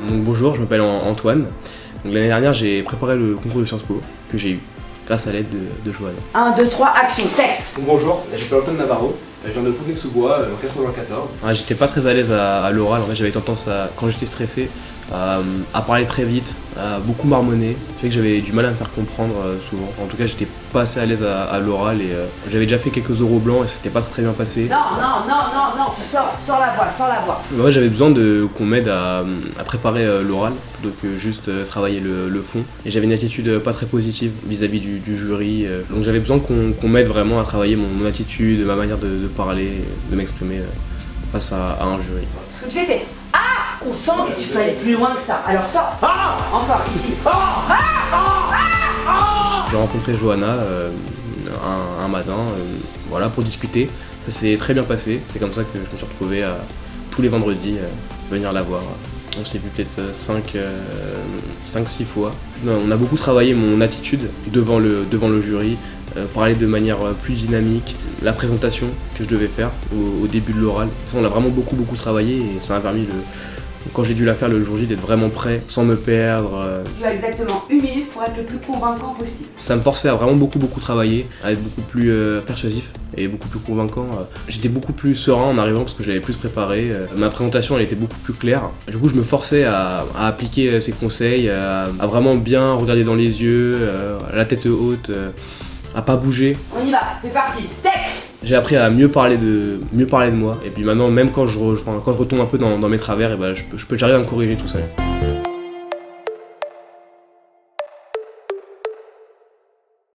Donc bonjour, je m'appelle Antoine. L'année dernière, j'ai préparé le concours de Sciences Po que j'ai eu grâce à l'aide de Johanna. 1, 2, 3, action, texte. Donc bonjour, je m'appelle Antoine Navarro, je viens de Fontenay-sous-Bois en 94. J'étais pas très à l'aise à l'oral, en fait j'avais tendance à, quand j'étais stressé, à parler très vite, à beaucoup marmonner. C'est vrai que j'avais du mal à me faire comprendre souvent. En tout cas, j'étais pas assez à l'aise à l'oral et j'avais déjà fait quelques oraux blancs et ça s'était pas très bien passé. Non, sors la voix. Ouais, j'avais besoin qu'on m'aide à préparer l'oral plutôt que juste travailler le fond. Et j'avais une attitude pas très positive vis-à-vis du jury. Donc j'avais besoin qu'on m'aide vraiment à travailler mon attitude, ma manière de parler, de m'exprimer face à un jury. Ce que tu fais, c'est on sent que tu peux aller plus loin que ça. Alors sors. Encore ici. J'ai rencontré Johanna un matin voilà, pour discuter. Ça s'est très bien passé. C'est comme ça que je me suis retrouvé tous les vendredis venir la voir. On s'est vu peut-être 5-6 fois. On a beaucoup travaillé mon attitude devant le jury, parler de manière plus dynamique, la présentation que je devais faire au début de l'oral. Ça, on a vraiment beaucoup travaillé et ça m'a permis, quand j'ai dû la faire le jour J, d'être vraiment prêt, sans me perdre. Tu as exactement 1 minute pour être le plus convaincant possible. Ça me forçait à vraiment beaucoup travailler, à être beaucoup plus persuasif et beaucoup plus convaincant. J'étais beaucoup plus serein en arrivant parce que je l'avais plus préparé. Ma présentation, elle était beaucoup plus claire. Du coup, je me forçais à appliquer ces conseils, à vraiment bien regarder dans les yeux, la tête haute, à pas bouger. On y va, c'est parti. Texte. J'ai appris à mieux parler de moi. Et puis maintenant, même quand je retombe un peu dans mes travers, j'arrive à me corriger tout seul.